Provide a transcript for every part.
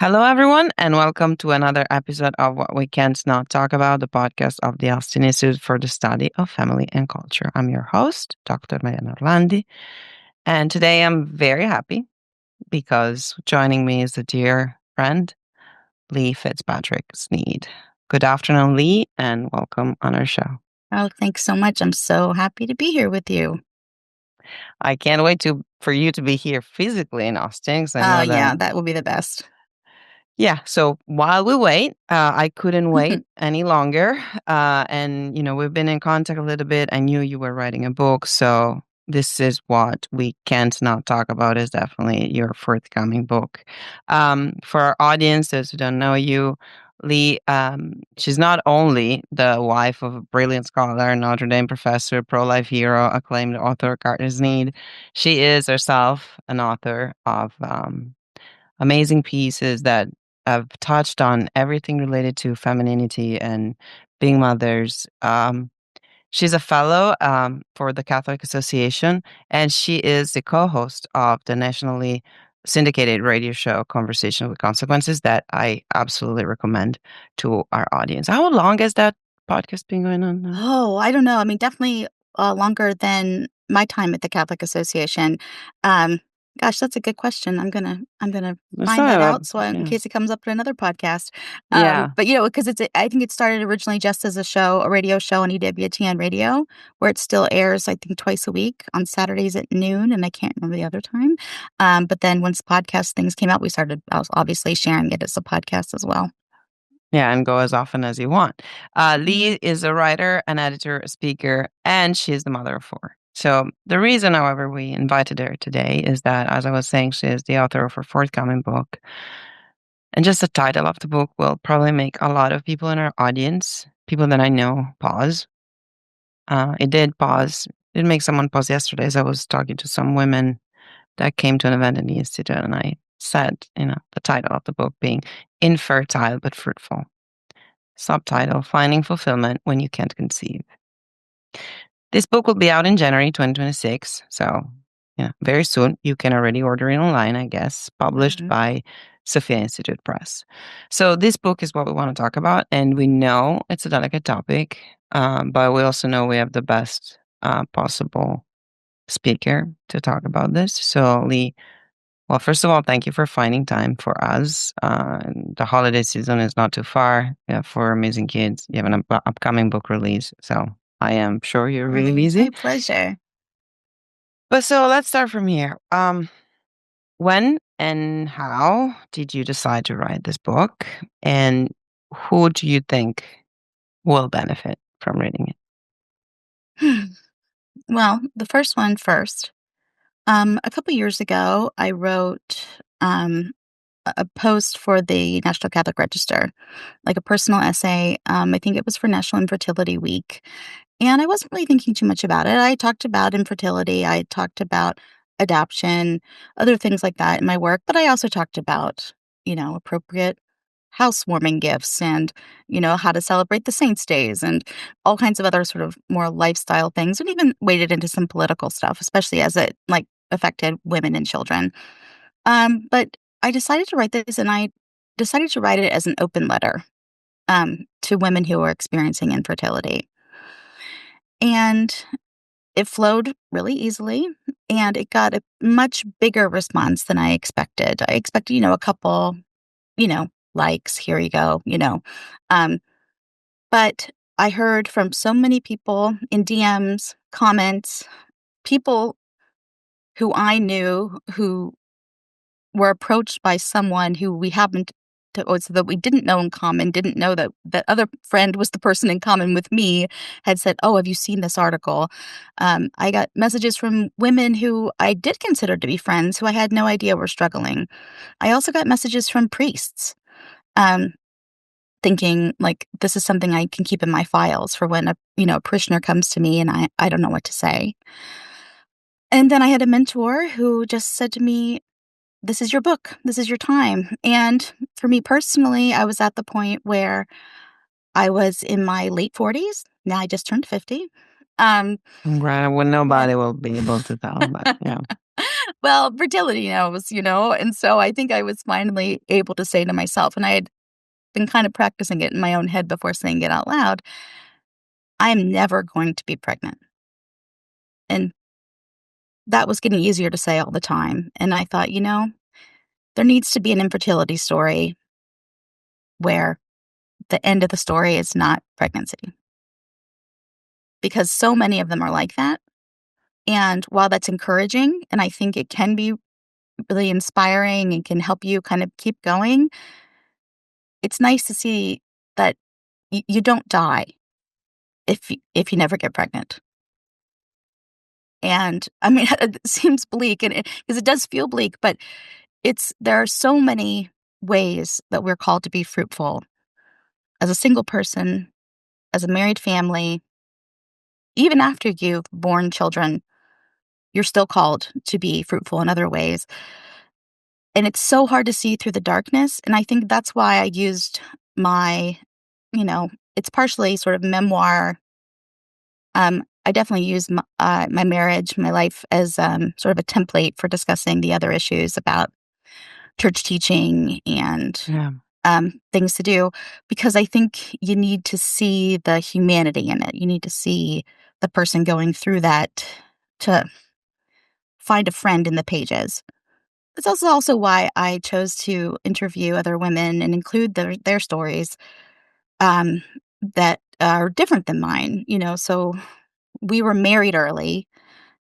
Hello, everyone, and welcome to another episode of What We Can't Not Talk About, the podcast of the Austin Institute for the Study of Family and Culture. I'm your host, Dr. Marianna Orlandi, and today I'm very happy because joining me is a dear friend, Leigh Fitzpatrick Snead. Good afternoon, Leigh, and welcome on our show. Oh, thanks so much. I'm so happy to be here with you. I can't wait for you to be here physically in Austin. I know yeah, that would be the best. Yeah. So while we wait, I couldn't wait any longer. We've been in contact a little bit. I knew you were writing a book. So this is what we can't not talk about is definitely your forthcoming book. For our audience, those who don't know you, Leigh, she's not only the wife of a brilliant scholar, Notre Dame professor, pro-life hero, acclaimed author Carter Snead. She is herself an author of amazing pieces that have touched on everything related to femininity and being mothers. She's a fellow for the Catholic Association, and she is the co-host of the nationally syndicated radio show Conversation with Consequences that I absolutely recommend to our audience. How long has that podcast been going on now? Oh, I don't know. I mean, definitely longer than my time at the Catholic Association. Um, Gosh, that's a good question. I'm gonna It's find that not out so in yeah. case it comes up in another podcast. Yeah. But because I think it started originally just as a radio show on EWTN radio, where it still airs, I think, twice a week on Saturdays at noon, and I can't remember the other time. But then once podcast things came out, we started obviously sharing it as a podcast as well. Yeah, and go as often as you want. Mhm. Leigh is a writer, an editor, a speaker, and she's the mother of four. So the reason, however, we invited her today is that, as I was saying, she is the author of her forthcoming book. And just the title of the book will probably make a lot of people in our audience, people that I know, pause. It did pause. It make someone pause yesterday as I was talking to some women that came to an event in the Institute, and I said, the title of the book being Infertile but Fruitful. Subtitle, Finding Fulfillment When You Can't Conceive. This book will be out in January 2026. So, very soon. You can already order it online, I guess, published by Sophia Institute Press. So, this book is what we want to talk about. And we know it's a delicate topic, but we also know we have the best possible speaker to talk about this. So, Leigh, well, first of all, thank you for finding time for us. The holiday season is not too far. For Amazing Kids, you have an upcoming book release. So I am sure you're really busy. My pleasure. But so let's start from here. When and how did you decide to write this book? And who do you think will benefit from reading it? Well, the first one first. A couple years ago, I wrote a post for the National Catholic Register, like a personal essay. I think it was for National Infertility Week. And I wasn't really thinking too much about it. I talked about infertility, I talked about adoption, other things like that in my work, but I also talked about, appropriate housewarming gifts and, how to celebrate the saints' days and all kinds of other sort of more lifestyle things, and even waded into some political stuff, especially as it affected women and children. But I decided to write this, and I decided to write it as an open letter to women who are experiencing infertility. And it flowed really easily, and it got a much bigger response than I expected. I expected, a couple, likes, here you go, Um, but I heard from so many people in DMs, comments, people who I knew who were approached by someone who we happened to or so that we didn't know in common, didn't know that that other friend was the person in common with me, had said, "Oh, have you seen this article?" I got messages from women who I did consider to be friends, who I had no idea were struggling. I also got messages from priests, um, thinking, this is something I can keep in my files for when a parishioner comes to me and I don't know what to say. And then I had a mentor who just said to me, "This is your book. This is your time." And for me personally, I was at the point where I was in my late 40s. Now I just turned 50. Right, well, And nobody will be able to tell, but yeah. Well, fertility knows, and so I think I was finally able to say to myself, and I had been kind of practicing it in my own head before saying it out loud, I am never going to be pregnant. And that was getting easier to say all the time. And I thought, there needs to be an infertility story where the end of the story is not pregnancy, because so many of them are like that. And while that's encouraging, and I think it can be really inspiring and can help you kind of keep going, it's nice to see that you don't die if you never get pregnant. And I mean, it seems bleak, and because it does feel bleak, but there are so many ways that we're called to be fruitful as a single person, as a married family. Even after you've born children, you're still called to be fruitful in other ways. And it's so hard to see through the darkness. And I think that's why I used my, it's partially sort of memoir. I definitely use my marriage, my life as sort of a template for discussing the other issues about church teaching and Yeah. things to do, because I think you need to see the humanity in it. You need to see the person going through that to find a friend in the pages. It's also why I chose to interview other women and include their stories um, that are different than mine. So we were married early,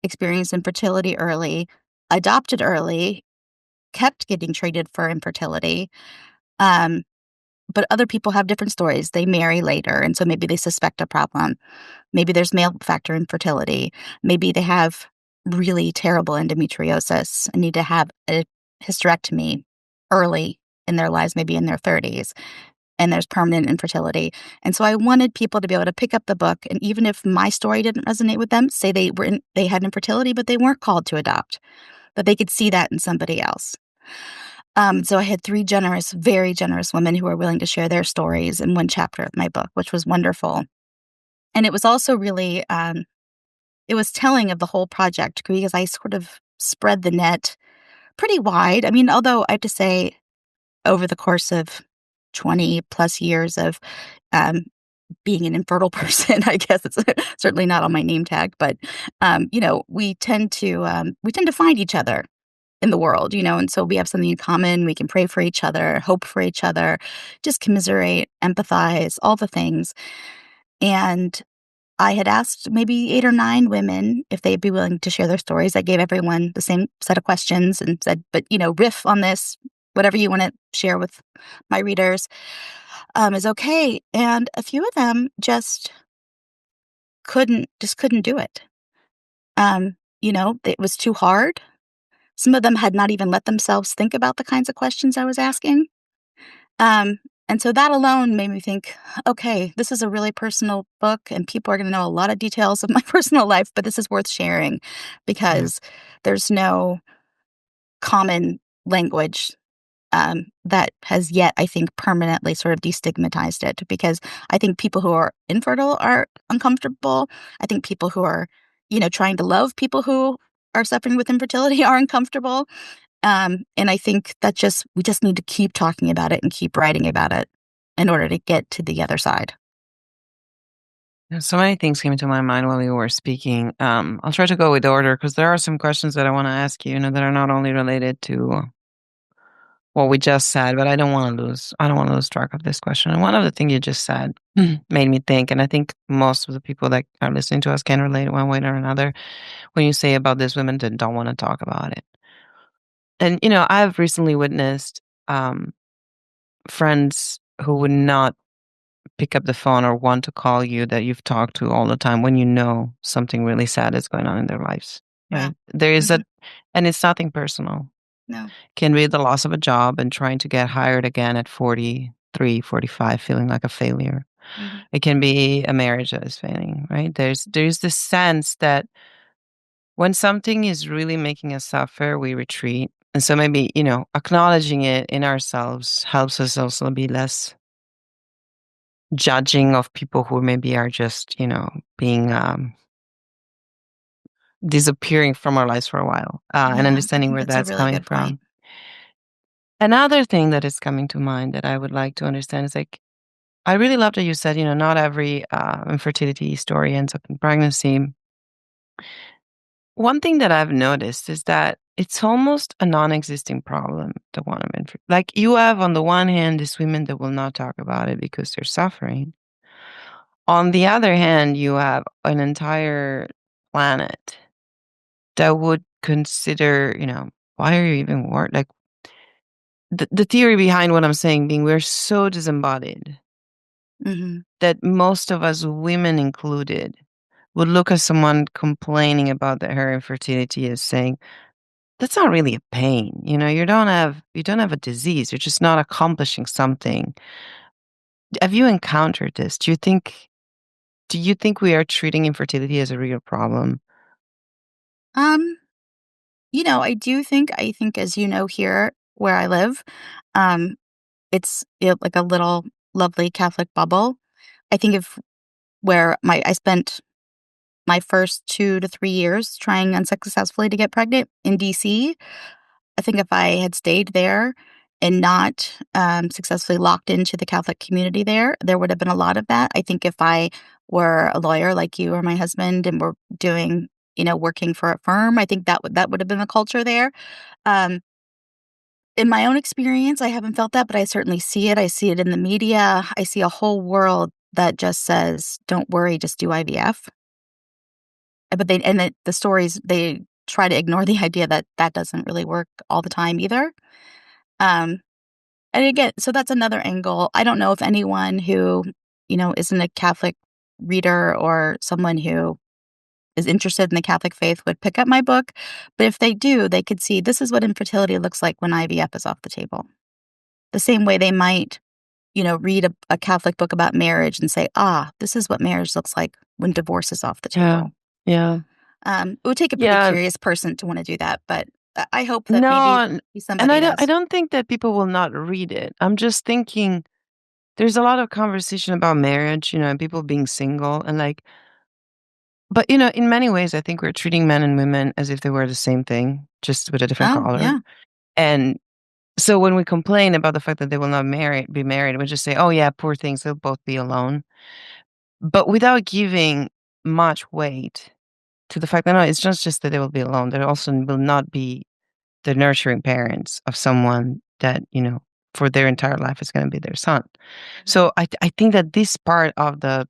experienced infertility early, adopted early, kept getting treated for infertility. Um, but other people have different stories. They marry later, and so maybe they suspect a problem. Maybe there's male factor infertility. Maybe they have really terrible endometriosis and need to have a hysterectomy early in their lives, maybe in their 30s, and there's permanent infertility. And so I wanted people to be able to pick up the book, and even if my story didn't resonate with them, say they had infertility, but they weren't called to adopt, that they could see that in somebody else. So I had 3 generous, very generous women who were willing to share their stories in one chapter of my book, which was wonderful. And it was also really, it was telling of the whole project because I sort of spread the net pretty wide. I mean, although I have to say, over the course of 20 plus years of um, being an infertile person, I guess it's certainly not on my name tag, but we tend to find each other in the world, and so we have something in common. We can pray for each other, hope for each other, just commiserate, empathize, all the things. And I had asked maybe 8 or 9 women if they'd be willing to share their stories. I gave everyone the same set of questions and said, but, riff on this, whatever you want to share with my readers is okay. And a few of them just couldn't do it. It was too hard. Some of them had not even let themselves think about the kinds of questions I was asking. Um, and so that alone made me think, okay, this is a really personal book, and people are going to know a lot of details of my personal life, but this is worth sharing Yeah. because there's no common language that has yet, I think, permanently sort of destigmatized it. Because I think people who are infertile are uncomfortable. I think people who are, trying to love people who are suffering with infertility are uncomfortable. And I think that we just need to keep talking about it and keep writing about it in order to get to the other side. Yeah, so many things came to my mind while you were speaking. I'll try to go with order because there are some questions that I want to ask you, that are not only related to what we just said, but I don't want to lose track of this question. And one of the things you just said made me think, and I think most of the people that are listening to us can relate one way or another when you say about these women that don't want to talk about it. And, I've recently witnessed friends who would not pick up the phone or want to call you that you've talked to all the time when you know something really sad is going on in their lives, Yeah. right? There is Hmm. and it's nothing personal. No. Can be the loss of a job and trying to get hired again at 43, 45, feeling like a failure. Hmm. It can be a marriage that is failing, right? There's this sense that when something is really making us suffer, we retreat. And so maybe, acknowledging it in ourselves helps us also be less judging of people who maybe are just, being disappearing from our lives for a while, and Yeah, I understanding think where that's a that's really coming good point. from. Another thing that is coming to mind that I would like to understand is like, I really love that you said, not every infertility story ends up in pregnancy. One thing that I've noticed is that it's almost a non-existing problem, the one of infertility. Like you have on the one hand these women that will not talk about it because they're suffering. On the other hand, you have an entire planet that would consider, why are you even worried? Like the theory behind what I'm saying being we're so disembodied Mhm. that most of us, women included, would look at someone complaining about her infertility as saying, that's not really a pain. You don't have a disease. You're just not accomplishing something. Have you encountered this? Do you think we are treating infertility as a real problem? Um, I think as you know here where I live, um, it's, like a little lovely Catholic bubble. I think if where my I spent my first 2 to 3 years trying unsuccessfully to get pregnant in DC. I think if I had stayed there and not, successfully locked into the Catholic community there would have been a lot of that. I think if I were a lawyer like you or my husband and were doing working for a firm, I think that would have been the culture there. Um, in my own experience, I haven't felt that, but I certainly see it. I see it in the media. I see a whole world that just says, "Don't worry, just do IVF." But the stories, they try to ignore the idea that that doesn't really work all the time either. Um, and again, so that's another angle. I don't know if anyone who, isn't a Catholic reader or someone who is interested in the Catholic faith would pick up my book, but if they do, they could see this is what infertility looks like when IVF is off the table. The same way they might, read a Catholic book about marriage and say, "Ah, this is what marriage looks like when divorce is off the Yeah. table." Yeah. It would take a pretty Yeah. curious person to wanna do that, but I hope that No, maybe and I somebody don't I does. don't think that people will not read it. I'm just thinking there's a lot of conversation about marriage, and people being single and like, but in many ways I think we're treating men and women as if they were the same thing, just with a different Oh, color. yeah. And so when we complain about the fact that they will not be married, we just say, "Oh yeah, poor things, they'll both be alone." But without giving much weight to the fact that no, it's just that they will be alone. They also will not be the nurturing parents of someone that, for their entire life is going to be their son. Mhm. So I think that this part of the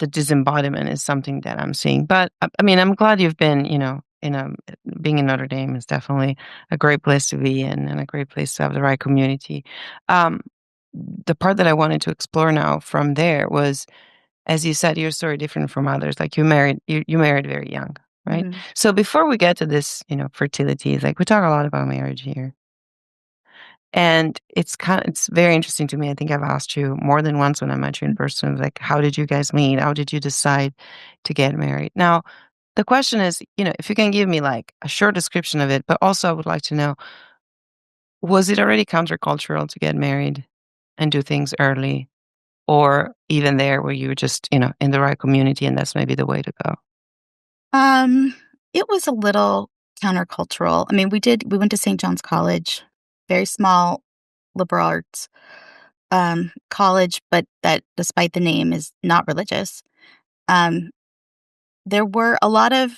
disembodiment is something that I'm seeing. But I mean, I'm glad you've been, being in Notre Dame is definitely a great place to be in and a great place to have the right community. Um, the part that I wanted to explore now from there was, as you said, your story different from others. Like you married very young, right? Mhm. So before we get to this, fertility, like we talk a lot about marriage here. And it's very interesting to me. I think I've asked you more than once when I met you in person, like, how did you guys meet? How did you decide to get married? Now, the question is, if you can give me like a short description of it, but also I would like to know, was it already countercultural to get married and do things early? Or even there where you were just, in the right community and that's maybe the way to go? Um, it was a little countercultural. I mean, we went to St. John's College, very small liberal arts, college, but that despite the name is not religious. Um, there were a lot of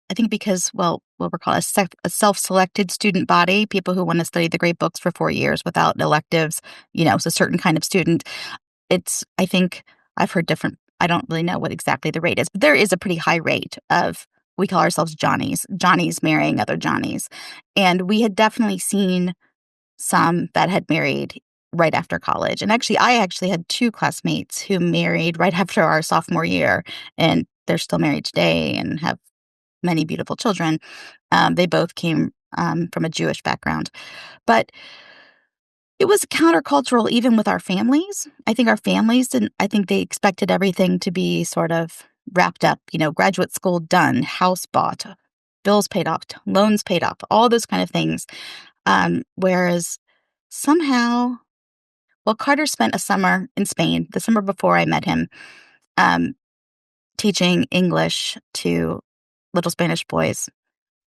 I think because, well, what we're called a self-selected student body, people who wanna study the great books for 4 years without electives, it's a certain kind of student. I think I've heard different I don't really know what exactly the rate is, but there is a pretty high rate of we call ourselves Johnnies marrying other Johnnies, and we had definitely seen some that had married right after college, and I actually had 2 classmates who married right after our sophomore year, and they're still married today and have many beautiful children. They both came, from a Jewish background, but it was countercultural even with our families. I think our families didn't I think they expected everything to be sort of wrapped up, graduate school done, house bought, bills paid off, loans paid off, all those kind of things. Whereas somehow well, Carter spent a summer in Spain, the summer before I met him, um, teaching English to little Spanish boys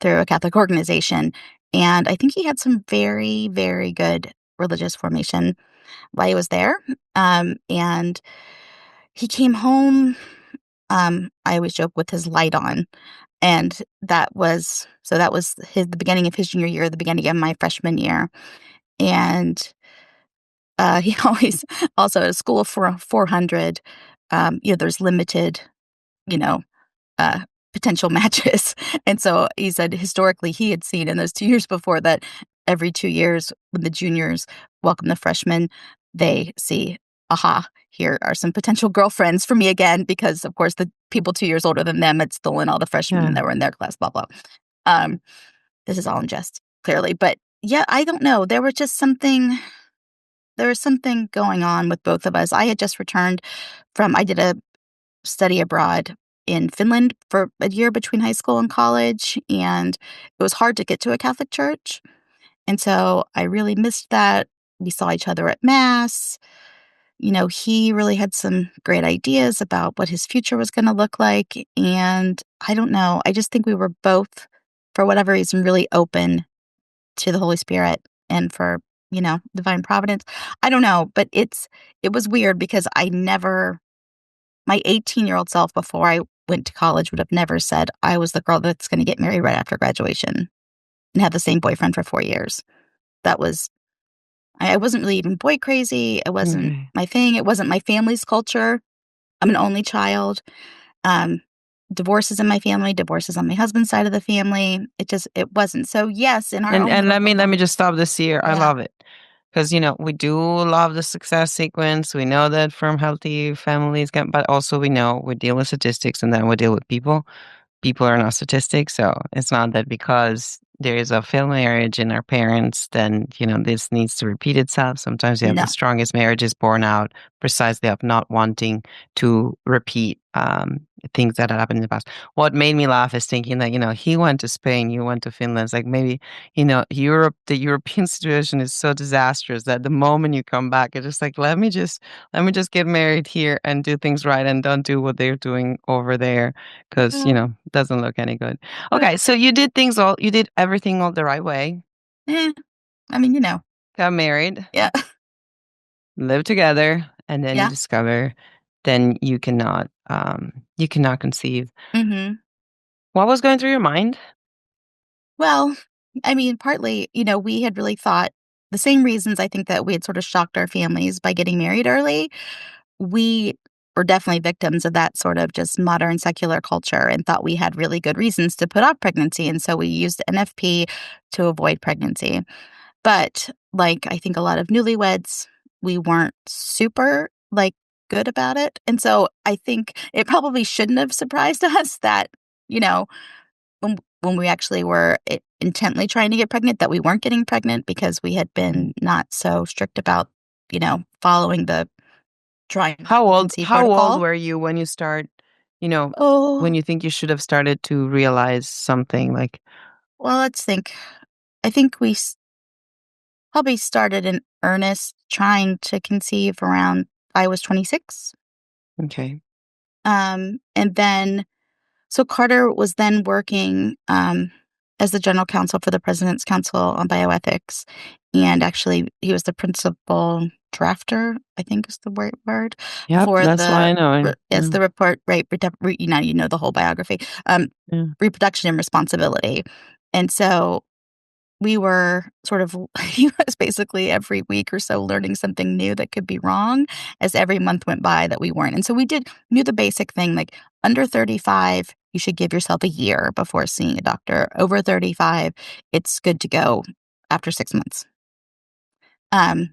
through a Catholic organization. And I think he had some very, very good religious formation while he was there. And he came home, I always joke, with his light on. And that was the beginning of his junior year, the beginning of my freshman year. And he always also at a school of 400, there's limited, you know, uh, potential matches. And so he said historically he had seen in those 2 years before that every 2 years when the juniors welcome the freshmen, they see, aha, here are some potential girlfriends for me again, because of course the people 2 years older than them had stolen all the freshmen Yeah. that were in their class, blah, blah. Um, this is all in jest, clearly. But yeah, I don't know. There was something going on with both of us. I had just returned I did a study abroad in Finland for a year between high school and college, and it was hard to get to a Catholic church. And so I really missed that. We saw each other at Mass. He really had some great ideas about what his future was going to look like. And I don't know. I just think we were both, for whatever reason, really open to the Holy Spirit and for, divine providence. I don't know, but it was weird because my 18-year-old self before I went to college would have never said I was the girl that's going to get married right after graduation and have the same boyfriend for 4 years. That was I wasn't really even boy crazy. It wasn't Okay. my thing. It wasn't my family's culture. I'm an only child. Um, divorces in my family, divorces on my husband's side of the family. It wasn't. So yes, in our own And little let me bubble. just stop this here. I Yeah. love it. Because, we do love the success sequence. We know that from healthy families can, but also we know we deal with statistics and then we deal with people. People are not statistics. So it's not that because there is a failed marriage in our parents, then, this needs to repeat itself. Sometimes you have the No. strongest marriages born out precisely of not wanting to repeat things that happened in the past. What made me laugh is thinking that, he went to Spain, you went to Finland. It's like maybe, the European situation is so disastrous that the moment you come back, it's just like, let me just get married here and do things right and don't do what they're doing over there because, Yeah. it doesn't look any good. Okay, so you did everything all the right way. Eh, I mean, Got married, yeah. lived together, and then you Yeah. discover then you cannot conceive. Mhm. What was going through your mind? Well, I mean, partly, we had really thought the same reasons I think that we had sort of shocked our families by getting married early. We were definitely victims of that sort of just modern secular culture and thought we had really good reasons to put off pregnancy. And so we used NFP to avoid pregnancy. But like I think a lot of newlyweds, we weren't super good about it. And so I think it probably shouldn't have surprised us that, you know, when we actually were intently trying to get pregnant, that we weren't getting pregnant because we had been not so strict about, following the trying How to old conceive how old protocol. were you when you start, you know, when Oh, you think you should have started to realize something like, well, let's think. I think probably started in earnest trying to conceive around I was 26. okay. And then so Carter was then working, as the general counsel for the President's Council on Bioethics, and actually he was the principal drafter, I think is the right word, Yep, for that's why I know it. as Yeah, the report, right, the whole biography, yeah. reproduction and responsibility. And so we were sort of he was basically every week or so learning something new that could be wrong as every month went by that we weren't. And so we knew the basic thing, like under 35, you should give yourself a year before seeing a doctor. Over 35, it's good to go after 6 months. Um,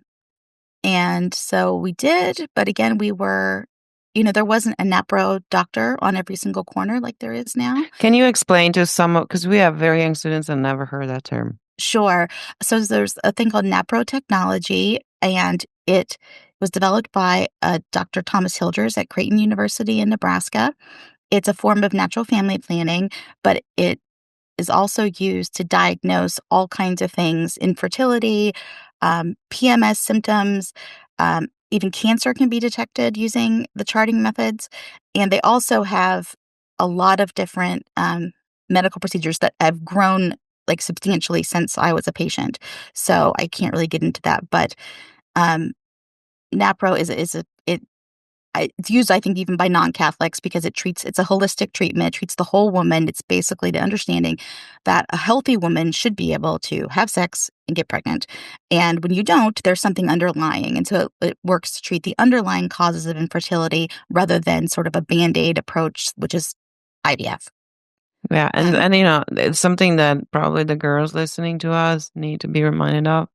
and so we did, but again, there wasn't a NaPro doctor on every single corner like there is now. Can you explain to some, because we have very young students and never heard that term. Sure. So there's a thing called NaPro technology, and it was developed by Dr. Thomas Hilders at Creighton University in Nebraska. It's a form of natural family planning, but it is also used to diagnose all kinds of things: infertility, PMS symptoms, even cancer can be detected using the charting methods. And they also have a lot of different medical procedures that have grown, like, substantially since I was a patient, so I can't really get into that, but, um, NaPro is a it it's used, I think, even by non-Catholics because it's a holistic treatment, it treats the whole woman. It's basically the understanding that a healthy woman should be able to have sex and get pregnant, and when you don't, there's something underlying, and so it works to treat the underlying causes of infertility rather than sort of a Band-Aid approach, which is IVF. Yeah, Um, and, it's something that probably the girls listening to us need to be reminded of.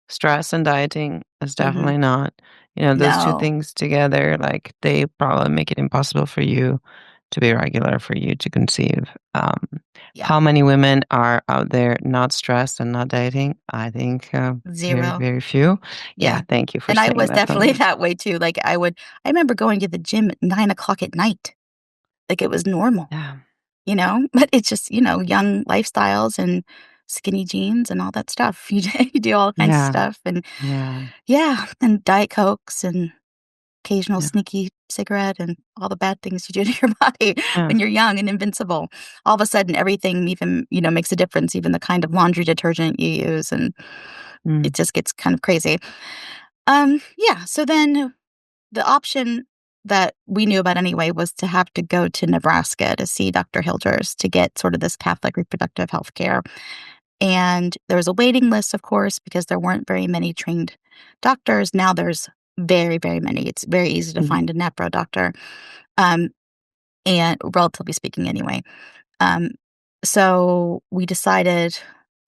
Stress and dieting is mhm. definitely not, those 2 No. things together, like, they probably make it impossible for you to be regular, for you to conceive. Yeah. How many women are out there not stressed and not dieting? I think, very, 0. very few. Yeah. Yeah, thank you for And I saying was that, definitely Tony. that way too, like, I remember going to the gym at 9 o'clock at night, like it was normal. Yeah, You know? But it's just, young lifestyles and skinny jeans and all that stuff. You do all kinds of yeah, stuff and yeah, yeah, and Diet Cokes and occasional yeah, sneaky cigarette and all the bad things you do to your body yeah, when you're young and invincible. All of a sudden, everything even, makes a difference, even the kind of laundry detergent you use, and mm, it just gets kind of crazy. Yeah, so then the option that we knew about anyway was to have to go to Nebraska to see Dr. Hilders to get sort of this Catholic reproductive health care. And there was a waiting list, of course, because there weren't very many trained doctors. Now there's very, very many. It's very easy to mhm, find a NaPro doctor, um, and relatively speaking, anyway. Um, so we decided,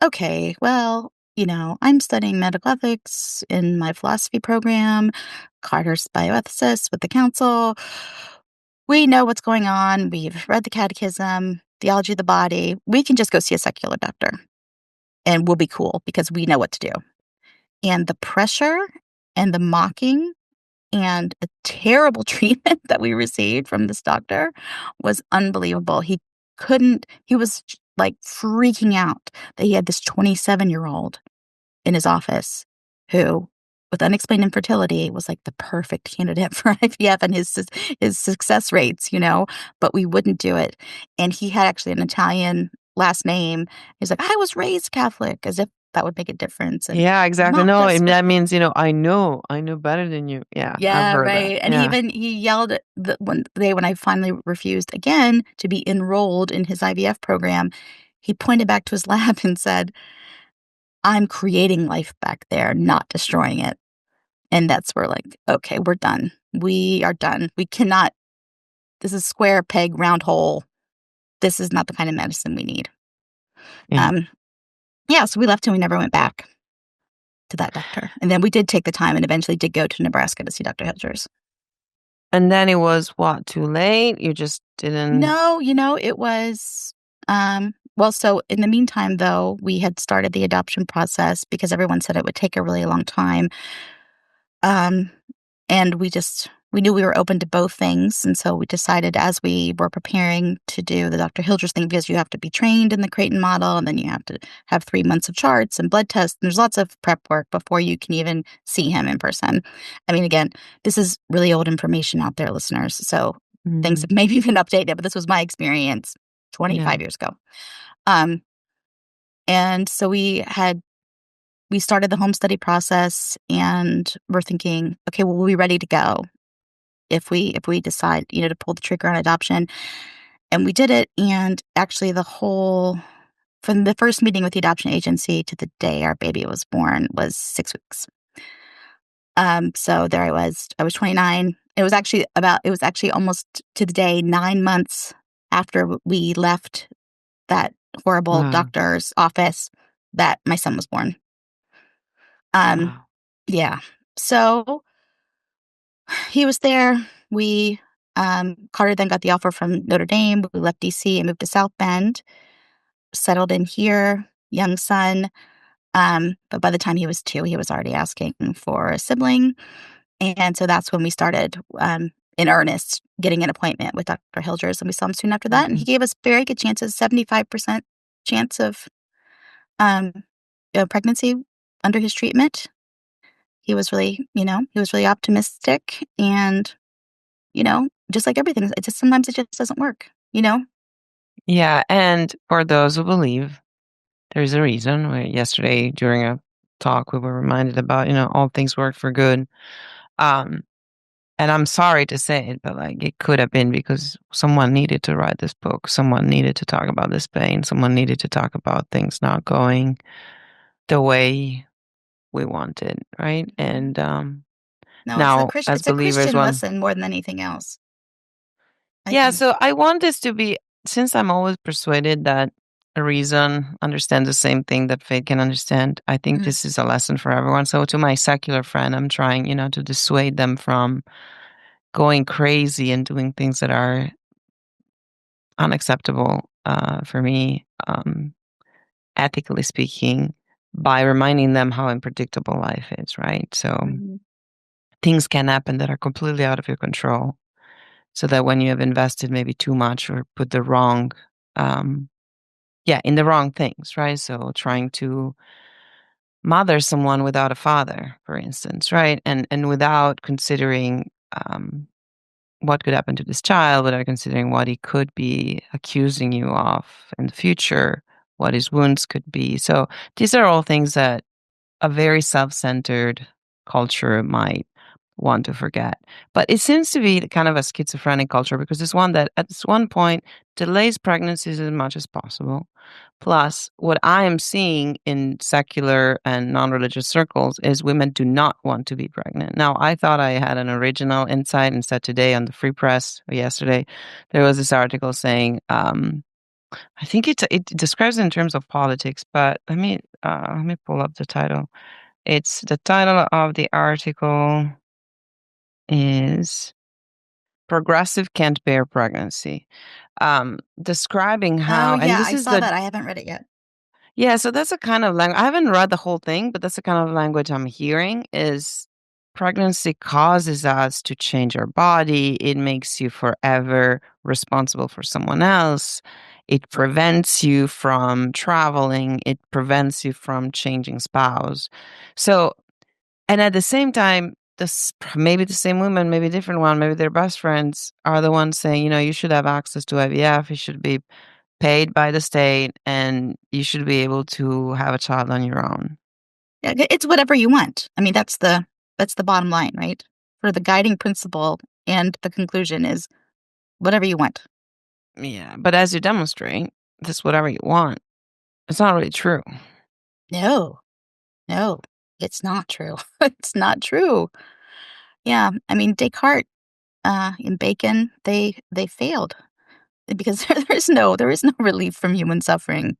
okay, well, I'm studying medical ethics in my philosophy program. Carter's bioethicist with the council. We know what's going on. We've read the catechism, theology of the body. We can just go see a secular doctor and we'll be cool because we know what to do. And the pressure and the mocking and a terrible treatment that we received from this doctor was unbelievable. He was like freaking out that he had this 27-year-old in his office who, with unexplained infertility, was like the perfect candidate for IVF and his success rates, but we wouldn't do it. And he had actually an Italian last name. He's like, I was raised Catholic, as if that would make a difference. And yeah, exactly. mocked No, us. and that means, I know better than you. Yeah, I've Yeah, heard that. right, and Yeah, he yelled at the one day when I finally refused again to be enrolled in his IVF program, he pointed back to his lab and said, "I'm creating life back there, not destroying it." And that's where, like, "Okay, we're done. We are done. We cannot this is square peg, round hole. This is not the kind of medicine we need." yeah. Um, yeah, so we left and we never went back to that doctor, and then we did take the time and eventually did go to Nebraska to see Dr. Hilgers. And then it was what, too late? You just didn't. No, it was, well, so in the meantime, though, we had started the adoption process because everyone said it would take a really long time. Um, and we knew we were open to both things, and so we decided as we were preparing to do the Dr. Hildreth thing, because you have to be trained in the Creighton model, and then you have to have 3 months of charts and blood tests, and there's lots of prep work before you can even see him in person. I mean, again, this is really old information out there, listeners, so things Mhm. have maybe been updated, but this was my experience Yeah. 25 years ago. Um, and so we started the home study process, and we're thinking, "Okay, well, we'll be ready to go if we decide, to pull the trigger on adoption." And we did it, and actually the whole from the first meeting with the adoption agency to the day our baby was born was 6 weeks. So there I was 29. It was actually almost to the day 9 months after we left that horrible Wow. doctor's office that my son was born. Um, Wow. yeah. So he was there. Carter then got the offer from Notre Dame. We left DC and moved to South Bend, settled in here, young son. But by the time he was 2, he was already asking for a sibling. And so that's when we started, in earnest, getting an appointment with Dr. Hilders, and we saw him soon after that. And he Mhm. gave us very good chances, 75% chance of um, pregnancy under his treatment. He was really optimistic and, just like everything, sometimes it just doesn't work, you know? Yeah, and for those who believe, there's a reason. Yesterday during a talk, we were reminded about, all things work for good. Um, and I'm sorry to say it, but like it could have been because someone needed to write this book. Someone needed to talk about this pain. Someone needed to talk about things not going the way we wanted, right? Mhm. And No, now as it's a believers, Christian one, lesson more than anything else, I yeah. think. So I want this to be, since I'm always persuaded that a reason understands the same thing that faith can understand. I think Mhm, this is a lesson for everyone. So to my secular friend, I'm trying, to dissuade them from going crazy and doing things that are unacceptable for me, ethically speaking, by reminding them how unpredictable life is, right? So mhm. things can happen that are completely out of your control. So that when you have invested maybe too much or put the wrong, um, yeah, in the wrong things, right? So trying to mother someone without a father, for instance, right? And without considering what could happen to this child, without considering what he could be accusing you of in the future, what his wounds could be. So these are all things that a very self-centered culture might want to forget. But it seems to be kind of a schizophrenic culture because it's one that at this one point delays pregnancies as much as possible. Plus, what I am seeing in secular and non-religious circles is women do not want to be pregnant. Now, I thought I had an original insight and said today on the Free Press or yesterday, there was this article saying, I think it describes it in terms of politics, but let me pull up the title. It's the title of the article is Progressive Can't Bear Pregnancy. Describing Oh, how, and yeah, this I is saw the, that, I haven't read it yet. yeah, so that's a kind of language. I haven't read the whole thing, but that's the kind of language I'm hearing is pregnancy causes us to change our body. It makes you forever responsible for someone else. It prevents you from traveling. It prevents you from changing spouse. So, and at the same time, this maybe the same woman, maybe a different one, maybe their best friends are the ones saying, you should have access to IVF. You should be paid by the state, and you should be able to have a child on your own. Yeah, it's whatever you want. I mean, that's the bottom line, right? For the guiding principle and the conclusion is whatever you want. Yeah, but as you demonstrate, this whatever you want, it's not really true. No, no, it's not true. It's not true. Yeah, I mean, Descartes, and Bacon, they failed because there is no relief from human suffering.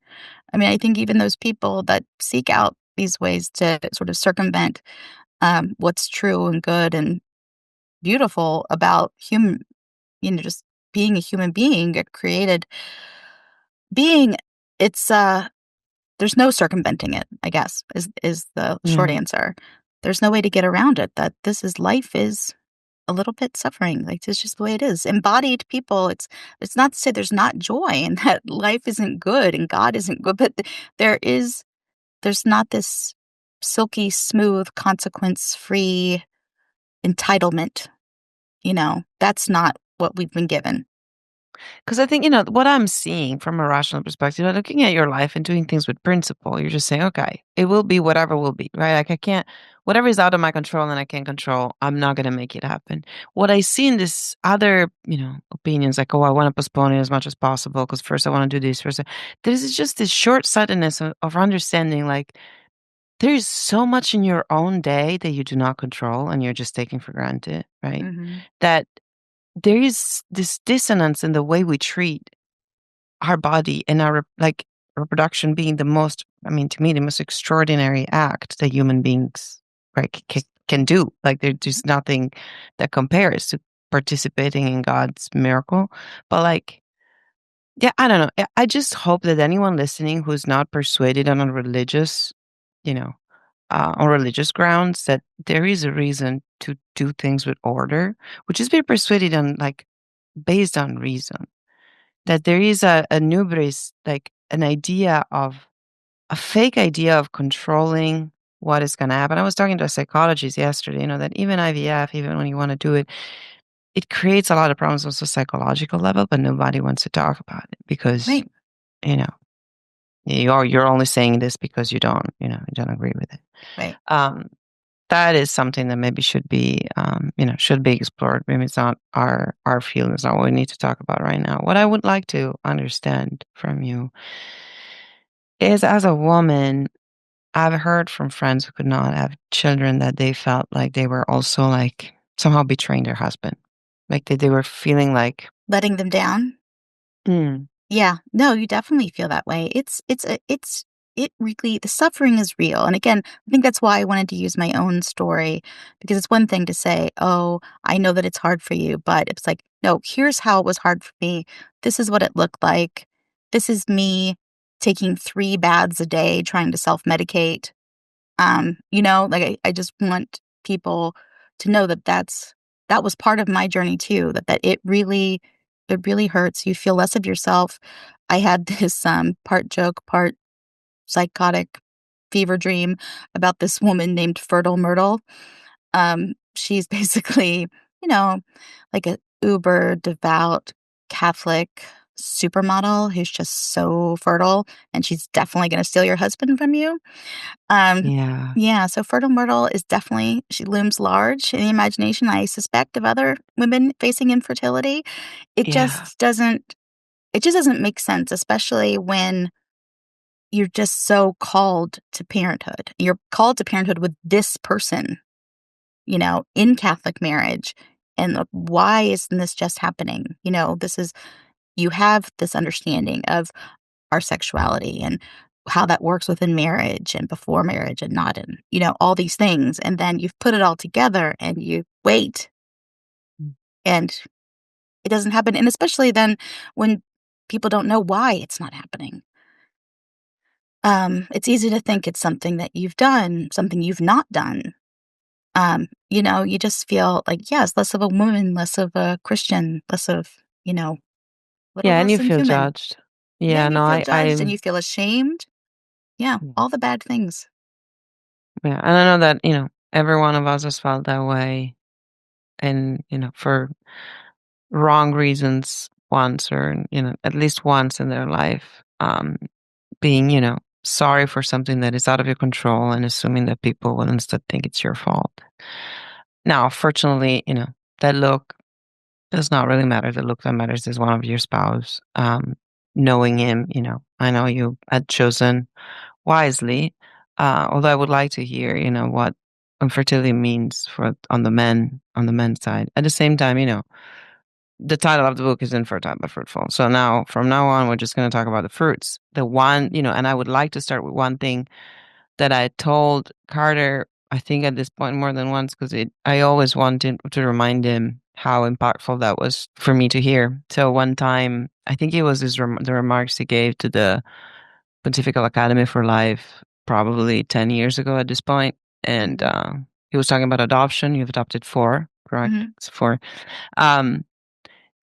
I mean, I think even those people that seek out these ways to sort of circumvent, what's true and good and beautiful about just being a human being, a created being, it's, there's no circumventing it, I guess, is the short Yeah. answer. There's no way to get around it, that life is a little bit suffering, like, it's just the way it is. Embodied people, it's not to say there's not joy and that life isn't good and God isn't good, but there is there's not this silky smooth, consequence-free entitlement, that's not what we've been given. Because I think, what I'm seeing from a rational perspective, looking at your life and doing things with principle, you're just saying, okay, it will be whatever will be, right? Like I can't, whatever is out of my control and I can't control, I'm not going to make it happen. What I see in this other, opinions, like, oh, I want to postpone it as much as possible because first I want to do this, first. There's just this short sightedness of understanding, like, there's so much in your own day that you do not control and you're just taking for granted, right? Mhm. That there is this dissonance in the way we treat our body and our reproduction being the most, I mean, to me, the most extraordinary act that human beings, right, can do. Like there's Mhm. just nothing that compares to participating in God's miracle. But like, yeah, I don't know. I just hope that anyone listening who's not persuaded you know, on religious grounds, that there is a reason to do things with order, which is be persuaded on like based on reason. That there is a nubris, like an idea of a fake idea of controlling what is going to happen. I was talking to a psychologist yesterday, that even IVF, even when you want to do it, it creates a lot of problems also psychological level, but nobody wants to talk about it because, Right. you know, you're only saying this because you don't agree with it. Right. Um, that is something that maybe should be explored. Maybe it's not our field. It's not what we need to talk about right now. What I would like to understand from you is, as a woman, I've heard from friends who could not have children that they felt like they were also like somehow betraying their husband, like they were feeling like, Letting them down. mm, Yeah. No, you definitely feel that way. It really, the suffering is real. And again, I think that's why I wanted to use my own story, because it's one thing to say, "Oh, I know that it's hard for you," but it's like, "No, here's how it was hard for me. This is what it looked like. This is me taking 3 baths a day trying to self-medicate." Like I just want people to know that that was part of my journey too, that it really hurts. You feel less of yourself. I had this part joke, part psychotic fever dream about this woman named Fertile Myrtle. She's basically, you know, like a uber devout Catholic supermodel who's just so fertile, and she's definitely going to steal your husband from you. Um, yeah, yeah, so Fertile Myrtle is definitely, she looms large in the imagination, I suspect, of other women facing infertility. It yeah, just doesn't it just doesn't make sense, especially when you're just so called to parenthood. You're called to parenthood with this person, in Catholic marriage. And why isn't this just happening? You have this understanding of our sexuality and how that works within marriage and before marriage and not in, all these things. And then you've put it all together and you wait mm, and it doesn't happen. And especially then when people don't know why it's not happening. It's easy to think it's something that you've done, something you've not done. You just feel like, yes, less of a woman, less of a Christian, less of, you know, little yeah, and less you than feel human. judged. Yeah, Yeah, and you no, feel I, judged and I'm, you feel ashamed. Yeah, yeah, all the bad things. yeah, and I know that every one of us has felt that way, and for wrong reasons once, or at least once in their life, being sorry for something that is out of your control and assuming that people will instead think it's your fault. Now, fortunately, that look does not really matter. The look that matters is one of your spouse. Knowing him, I know you had chosen wisely. Although I would like to hear, what infertility means on the men's side. At the same time, the title of the book is Infertile but Fruitful. So now, from now on, we're just going to talk about the fruits. The one, and I would like to start with one thing that I told Carter, I think at this point more than once, because I always wanted to remind him how impactful that was for me to hear. So one time, I think it was the remarks he gave to the Pontifical Academy for Life, probably 10 years ago at this point. And Mhm, he was talking about adoption. You've adopted 4, correct? mhm. It's 4. Um,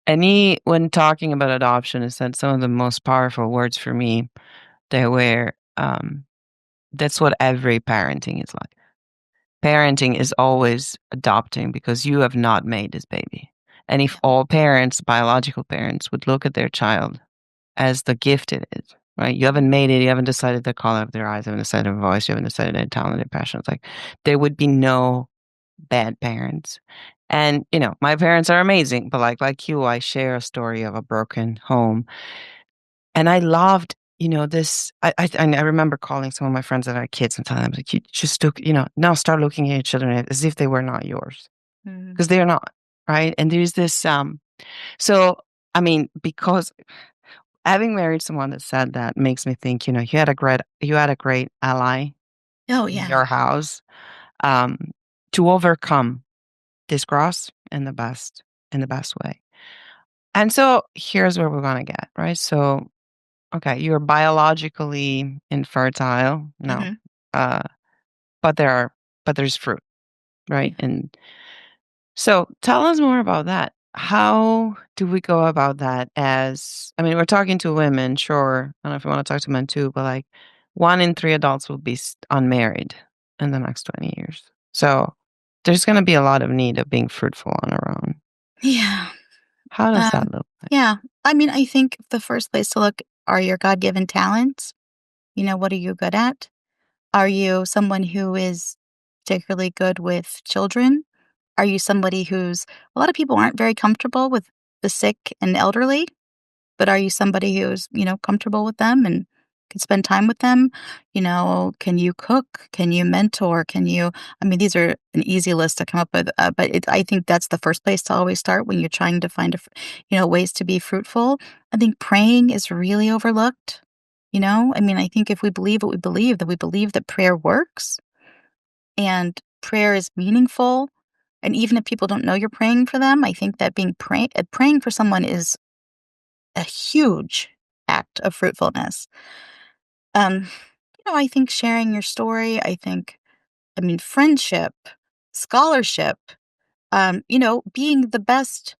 and he, when talking about adoption, he said some of the most powerful words for me. They were, that's what every parenting is like. Parenting is always adopting because you have not made this baby. And if Yeah, all parents, biological parents, would look at their child as the gift it is, right? You haven't mhm, made it, you haven't decided the color of their eyes, you haven't decided their voice, you haven't decided their talent, their passion. It's like there would be no bad parents. And my parents are amazing, but like you, I share a story of a broken home. And I loved, this. I remember calling some of my friends that had kids and telling them, like, you just look, now start looking at your children as if they were not yours, mhm. because they're not, right? And there's this, so I mean, because having married someone that said that makes me think, you had a great ally Oh, in yeah. your house, um, to overcome this cross in the best way. And so here's where we're gonna get, right? So, okay, you're biologically infertile, no, Mhm. uh, but there's fruit, right? Yeah. And so tell us more about that. How do we go about that? I mean, we're talking to women, sure. I don't know if you want to talk to men too, but like 1 in 3 adults will be unmarried in the next 20 years. So there's going to be a lot of need of being fruitful on our own. Yeah. How does Um, that look like? yeah. I mean, I think the first place to look are your God given talents. What are you good at? Are you someone who is particularly good with children? Are you somebody who's a lot of people aren't very comfortable with the sick and elderly, but are you somebody who's, comfortable with them and can spend time with them? Can you cook? Can you mentor? I mean, these are an easy list to come up with, but I think that's the first place to always start when you're trying to find, ways to be fruitful. I think praying is really overlooked. I mean, I think if we believe what we believe, that we believe that prayer works and prayer is meaningful. And even if people don't know you're praying for them, I think that praying for someone is a huge act of fruitfulness. Um, I think sharing your story, I mean, friendship, scholarship, being the best,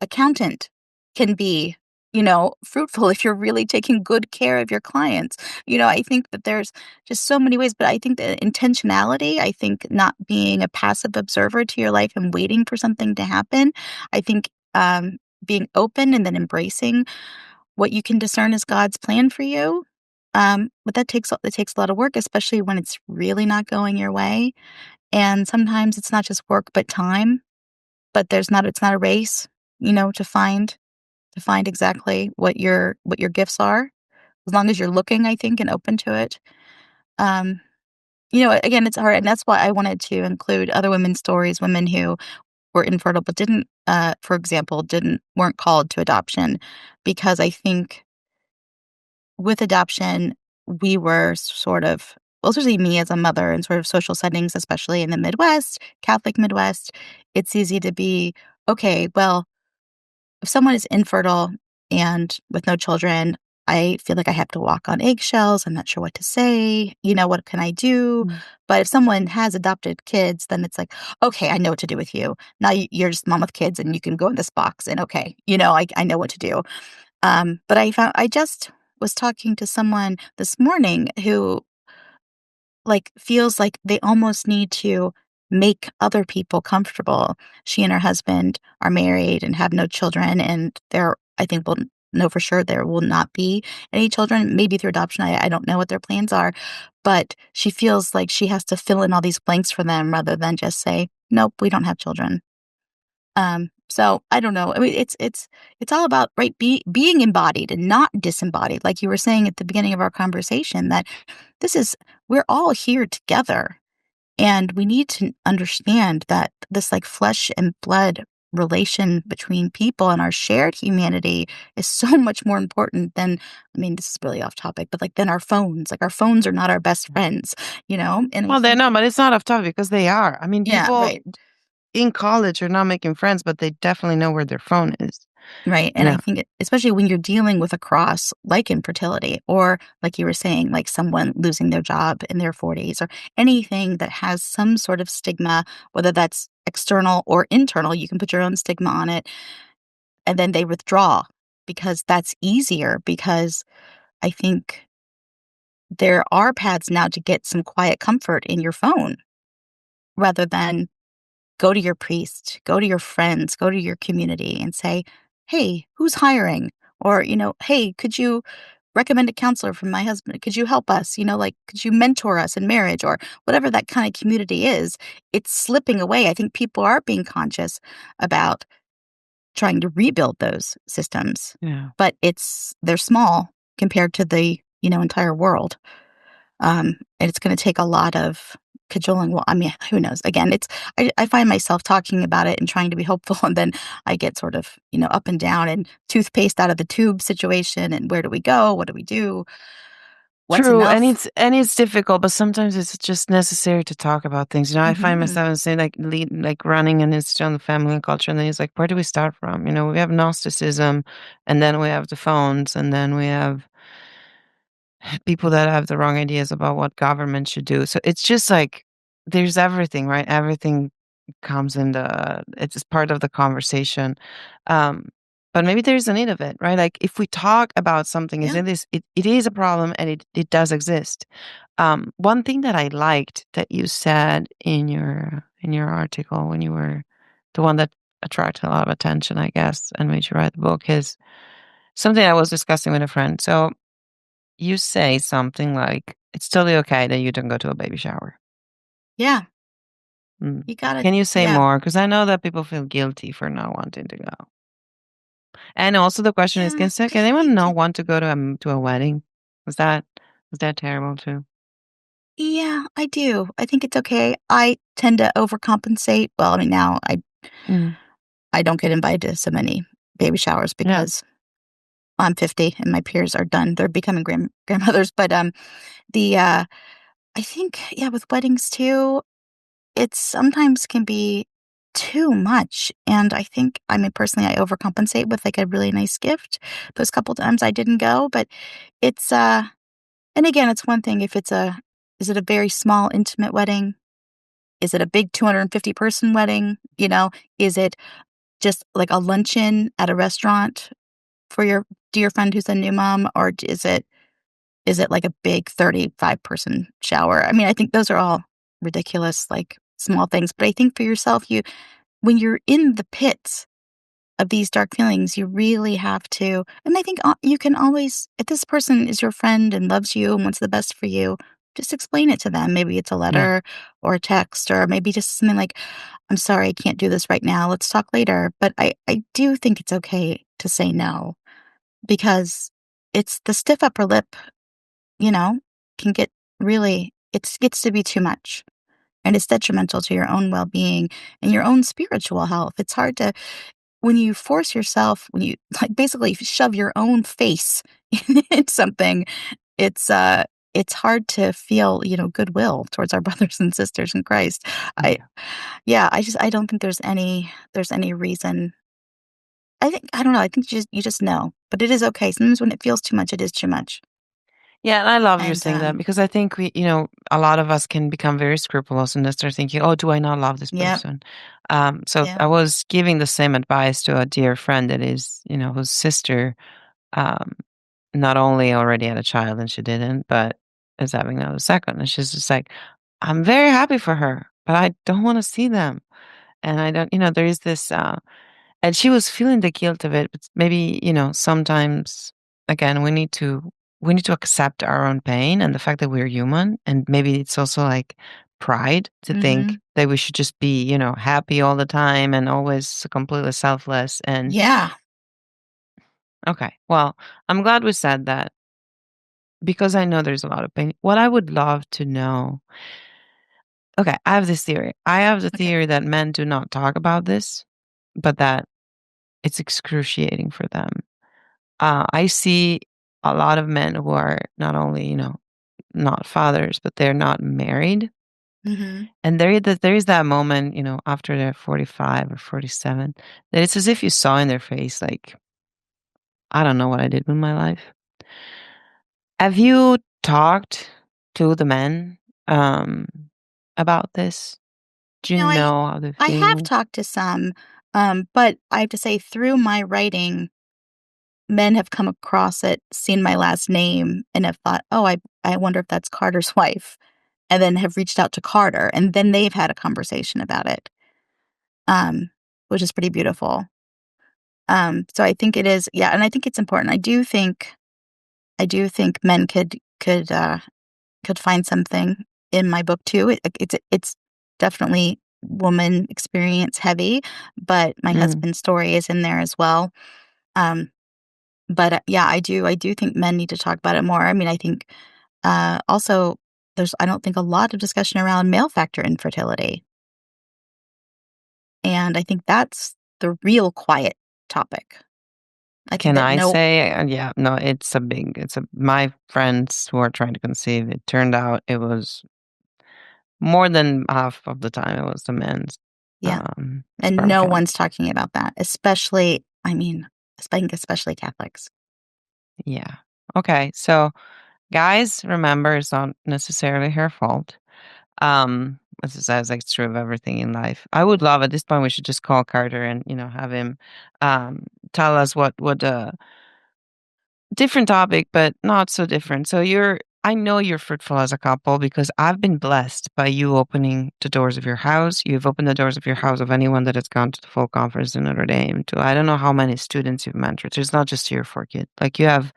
accountant can be, fruitful if you're really taking good care of your clients. I think that there's just so many ways, but I think that intentionality, I think not being a passive observer to your life and waiting for something to happen, I think being open and then embracing what you can discern as God's plan for you. But it takes a lot of work, especially when it's really not going your way. And sometimes it's not just work, but time. But it's not a race, to find exactly what your gifts are. As long as you're looking, I think, and open to it. Um, again, it's hard, and that's why I wanted to include other women's stories, women who were infertile but didn't, for example, didn't weren't called to adoption, because I think with adoption, we were sort of well, especially me as a mother in sort of social settings, especially in the Midwest, Catholic Midwest, it's easy to be, okay, well, if someone is infertile and with no children, I feel like I have to walk on eggshells. I'm not sure what to say. What can I do? Mm. But if someone has adopted kids, then it's like, okay, I know what to do with you. Now you're just a mom with kids and you can go in this box and okay, I know what to do. But I just was talking to someone this morning who like feels like they almost need to make other people comfortable. She and her husband are married and have no children, and I think will know for sure there will not be any children, maybe through adoption. I don't know what their plans are, but she feels like she has to fill in all these blanks for them rather than just say, nope, we don't have children. So I don't know. I mean, it's all about right being embodied and not disembodied, like you were saying at the beginning of our conversation. That this is we're all here together, and we need to understand that this like flesh and blood relation between people and our shared humanity is so much more important than I mean, this is really off topic, but like than our phones. Like our phones are not our best friends, And I Well, they're think, not, but it's not off topic because they are. I mean, yeah, people right. in college are not making friends, but they definitely know where their phone is. Right, You and I know, think especially when you're dealing with a cross like infertility or like you were saying, like someone losing their job in their 40s or anything that has some sort of stigma, whether that's external or internal, you can put your own stigma on it, and then they withdraw because that's easier because I think there are paths now to get some quiet comfort in your phone rather than go to your priest, go to your friends, go to your community and say, "Hey, who's hiring?" Or, "Hey, could you recommend a counselor for my husband? Could you help us? Like, could you mentor us in marriage?" Or whatever that kind of community is. It's slipping away. I think people are being conscious about trying to rebuild those systems, yeah. but they're small compared to the, entire world. And it's gonna take a lot of cajoling. Well, I mean, who knows? Again, I find myself talking about it and trying to be hopeful, and then I get sort of, up and down and toothpaste out of the tube situation, and where do we go? What do we do? What's True, and enough? it's difficult, but sometimes it's just necessary to talk about things. I find Mhm. myself saying like running an institute on the family and culture, and then it's like, where do we start from? We have Gnosticism, and then we have the phones, and then we have people that have the wrong ideas about what government should do. So it's just like there's everything, right? Everything comes in it's part of the conversation. Um, but maybe there's a need of it, right? Like if we talk about something, Yeah. it is a problem and it does exist. One thing that I liked that you said in your article when you were the one that attracted a lot of attention, I guess, and made you write the book is something I was discussing with a friend. So you say something like, "It's totally okay that you don't go to a baby shower." Yeah, Mm. you gotta Can you say yeah. more? Because I know that people feel guilty for not wanting to go. And also the question is, Yeah, can I anyone do not want to go to a wedding? Was that was that terrible too? yeah, I do. I think it's okay. I tend to overcompensate. Well, I mean, now Mm. I don't get invited to so many baby showers Yeah. because I'm 50 and my peers are done. They're becoming grandmothers, but, the, I think, yeah, with weddings too, it sometimes can be too much, and I think I mean, personally, I overcompensate with, like, a really nice gift. Those couple times I didn't go, but it's, and again, it's one thing if it's a is it a very small, intimate wedding? Is it a big 250-person wedding? You know? Is it just like a luncheon at a restaurant for your dear friend who's a new mom, or is it like a big 35-person shower? I mean, I think those are all ridiculous, like, small things, but I think for yourself, you when you're in the pits of these dark feelings, you really have to and I think, you can always if this person is your friend and loves you and wants the best for you, just explain it to them. Maybe it's a Yeah. letter or a text or maybe just something like, "I'm sorry, I can't do this right now. Let's talk later." But I do think it's okay to say no because it's the stiff upper lip, you know, can get really it gets to be too much, and it's detrimental to your own well-being and your own spiritual health. It's hard to when you force yourself, when you, like, basically shove your own face in something, it's, uh it's hard to feel, goodwill towards our brothers and sisters in Christ. I Yeah. yeah, I don't think there's any reason I don't know, I think you just know, but it is okay. Sometimes when it feels too much, it is too much, Yeah, and I love you and, saying that because I think a lot of us can become very scrupulous and they start thinking, "Oh, do I not love this yep, person?" So yeah, I was giving the same advice to a dear friend that is, whose sister um, not only already had a child and she didn't, but is having another second. And she's just like, "I'm very happy for her, but I don't want to see them." And I don't, there is this. And she was feeling the guilt of it, but maybe, sometimes again, we need to accept our own pain and the fact that we're human, and maybe it's also like pride to think mhm, that we should just be, happy all the time and always completely selfless. And yeah. okay, well, I'm glad we said that because I know there's a lot of pain. What I would love to know, okay, I have this theory. I have the Okay, theory that men do not talk about this, but that it's excruciating for them. I see a lot of men who are not only, not fathers, but they're not married. mhm. And there is that moment, after they're 45 or 47, that it's as if you saw in their face, like, I don't know what I did with my life. Have you talked to the men um, about this? Do you You know, know how they I have feel? talked to some, but I have to say through my writing, men have come across it, seen my last name, and have thought, "Oh, I wonder if that's Carter's wife," and then have reached out to Carter, and then they've had a conversation about it, um, which is pretty beautiful. So I think it is yeah, and I think it's important. I do think men could find something in my book too. It's definitely woman experience heavy, but my Mm. husband's story is in there as well. Um, but, yeah, I do think men need to talk about it more. I mean, I think, also there's I don't think a lot of discussion around male factor infertility, and I think that's the real quiet topic. I think Can that I no say, yeah, no, my friends who are trying to conceive, it turned out it was more than half of the time it was the men's yeah, and sperm no count. one's talking about that, especially I mean, I think especially Catholics. Yeah. Okay. So, guys, remember, it's not necessarily her fault. As it says, like, it's true of everything in life. I would love at this point we should just call Carter and have him um, tell us what different topic, but not so different. So I know you're fruitful as a couple because I've been blessed by you opening the doors of your house. You've opened the doors of your house of anyone that has gone to the full conference in Notre Dame. To I don't know how many students you've mentored. So it's not just your four kids. Like you have,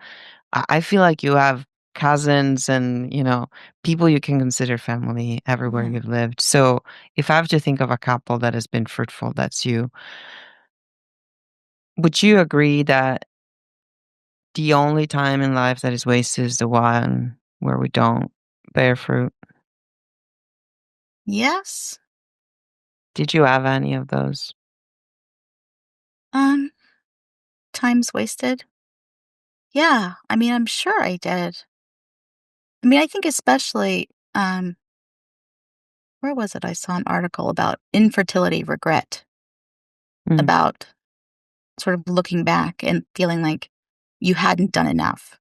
I feel like you have cousins and people you can consider family everywhere Yeah. you've lived. So if I have to think of a couple that has been fruitful, that's you. Would you agree that the only time in life that is wasted is the one where we don't bear fruit? Yes. Did you have any of those? Um, Time's wasted. Yeah. I mean, I'm sure I did. I mean, I think especially, where was it? I saw an article about infertility regret, Mm, about sort of looking back and feeling like you hadn't done enough,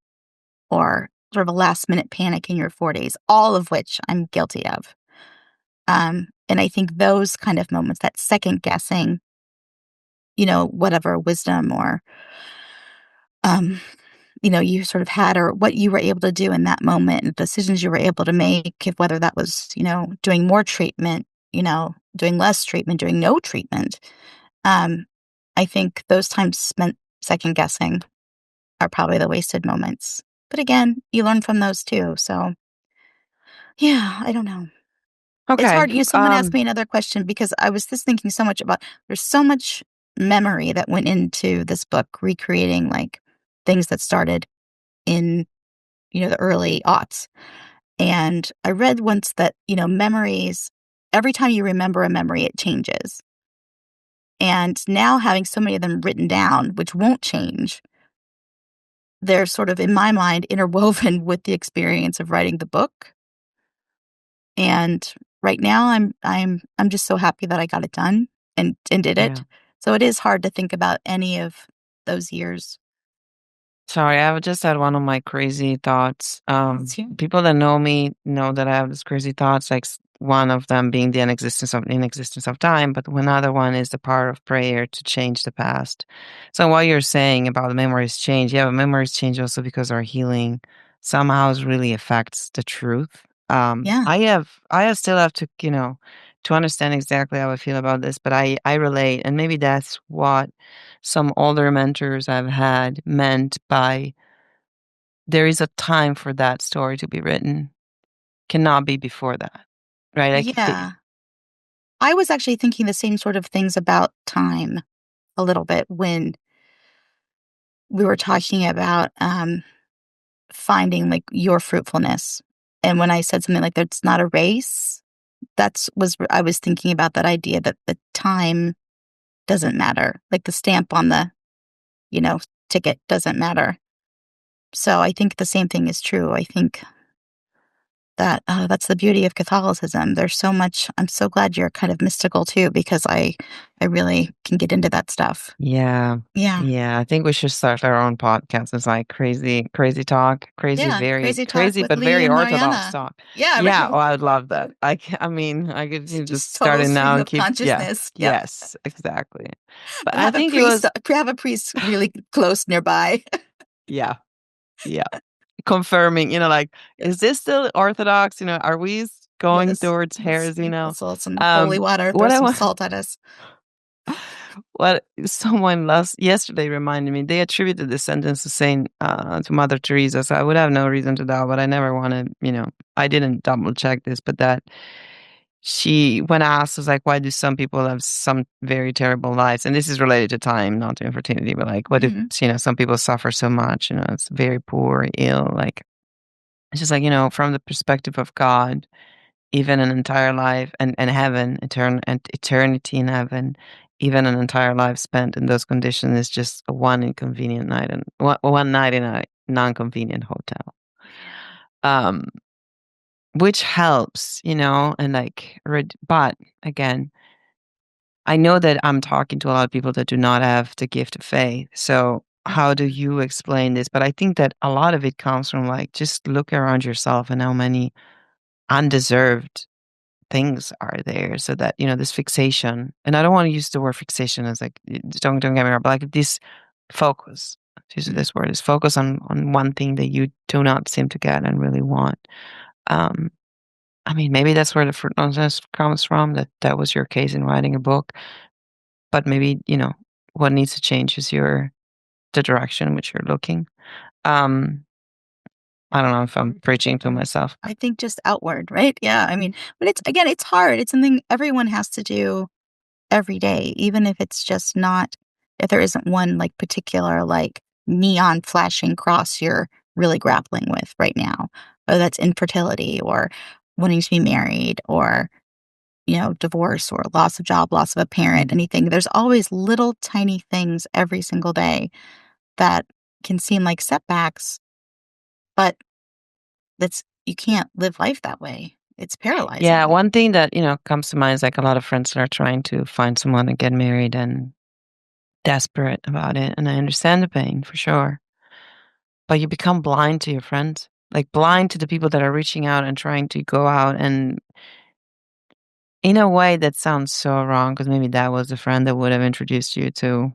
or sort of a last minute panic in your 40s, all of which I'm guilty of. And I think those kind of moments, that second guessing, whatever wisdom or, um, you sort of had, or what you were able to do in that moment and decisions you were able to make, if whether that was, doing more treatment, doing less treatment, doing no treatment. Um, I think those times spent second guessing are probably the wasted moments. But again, you learn from those too. So yeah, I don't know. It's okay. hard. Someone asked me another question because I was just thinking so much about there's so much memory that went into this book, recreating like things that started in, the early aughts. And I read once that, memories, every time you remember a memory, it changes. And now having so many of them written down, which won't change, they're sort of, in my mind, interwoven with the experience of writing the book. And right now I'm just so happy that I got it done and did Yeah. it. So it is hard to think about any of those years. Sorry, I just had one of my crazy thoughts. Let's hear. People that know me know that I have these crazy thoughts, like one of them being the inexistence of time, but another one is the power of prayer to change the past. So what you're saying about the memories change, yeah, but memories change also because our healing somehow really affects the truth. Yeah. I still have to, to understand exactly how I feel about this, but I relate, and maybe that's what some older mentors I've had meant by there is a time for that story to be written, cannot be before that, right? Like Yeah. I was actually thinking the same sort of things about time a little bit when we were talking about, finding, like, your fruitfulness. And when I said something like, "That's not a race," I was thinking about that idea that the time doesn't matter, like, the stamp on the, you know, ticket doesn't matter. So I think the same thing is true. I think that, that's the beauty of Catholicism. There's so much. I'm so glad you're kind of mystical too, because I really can get into that stuff. yeah. Yeah. Yeah, I think we should start our own podcast. It's like crazy, crazy talk, crazy, Yeah, very Crazy Talk crazy, with but Leigh very and orthodox Marianna. talk. Yeah, Yeah, right. oh, I would love that. I mean, I could just Just start total it now stream and of keep, yeah, consciousness. Yep. yes, exactly. But But I think it was, have a priest really close nearby. yeah, yeah, confirming, like, is this still orthodox? Are we going Yes. towards Let's heresy now? let's some holy water, throw What I some want. salt at us. What someone last yesterday reminded me, they attributed this sentence to to Mother Teresa, so I would have no reason to doubt, but I never wanted, I didn't double check this, but that she, when asked, was like, why do some people have some very terrible lives? And this is related to time, not to infertility, but like, what if, Mhm. some people suffer so much, it's very poor, ill, like, it's just like, from the perspective of God, even an entire life and heaven, and eternity in heaven, even an entire life spent in those conditions is just one inconvenient night and one night in a non-convenient hotel. Um, which helps, and like, but again, I know that I'm talking to a lot of people that do not have the gift of faith. So how do you explain this? But I think that a lot of it comes from like, just look around yourself and how many undeserved things are there, so that this fixation, and I don't want to use the word fixation as like, don't get me wrong, but like this focus to use Mm. this word, is focus on one thing that you do not seem to get and really want. Um, I mean, maybe that's where the fruitfulness comes from, that was your case in writing a book, but maybe, what needs to change is the direction in which you're looking. Um, I don't know if I'm preaching to myself. I think just outward, right? Yeah, I mean, but it's again, it's hard. It's something everyone has to do every day, even if it's just not if there isn't one, like, particular, like, neon flashing cross you're really grappling with right now, whether that's infertility or wanting to be married or, divorce or loss of job, loss of a parent, Mm. anything. There's always little tiny things every single day that can seem like setbacks, but that's you can't live life that way. It's Yeah, paralyzing. one thing that, comes to mind is like a lot of friends that are trying to find someone and get married and desperate about it. And I understand the pain for sure. But you become blind to your friends, like blind to the people that are reaching out and trying to go out and in a way that sounds so wrong, because maybe that was the friend that would have introduced you to,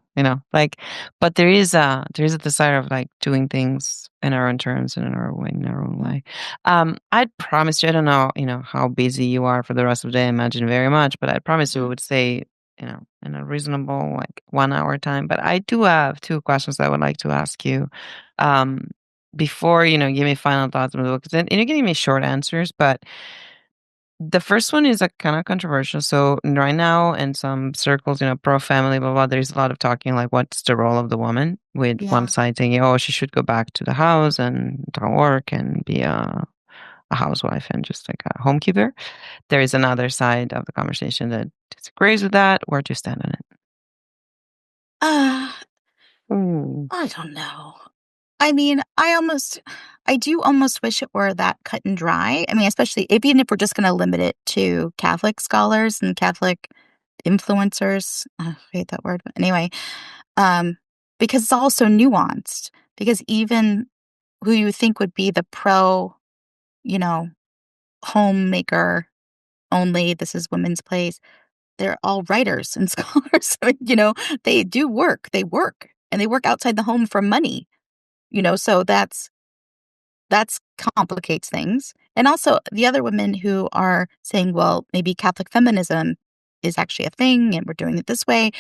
like, but there is a desire of, like, doing things in our own terms and in our own way. I promise you, I don't know, how busy you are for the rest of the day, I imagine very much, but I promise you I would say, in a reasonable, like, 1 hour time. But I do have 2 questions I would like to ask you, um, before, give me final thoughts on the book, 'cause then and you're giving me short answers, but the first one is, like, kinda controversial. So, right now in some circles, pro-family, blah, blah, there's a lot of talking, like, what's the role of the woman? With one Yeah. side thinking, "Oh, she should go back to the house and don't work and be a housewife and just, like, a homekeeper." There is another side of the conversation that disagrees with that. Where do you stand on it? Uh, Mm. I don't know. I mean, I do almost wish it were that cut and dry. I mean, especially even if we're just gonna limit it to Catholic scholars and Catholic influencers. I hate that word, but anyway, um, because it's all so nuanced. Because even who you think would be the pro, you know, homemaker only, this is women's place, they're all writers and scholars. I mean, they do work. They work, and they work outside the home for money, so that's complicates things. And also the other women who are saying, well, maybe Catholic feminism is actually a thing and we're doing it this way.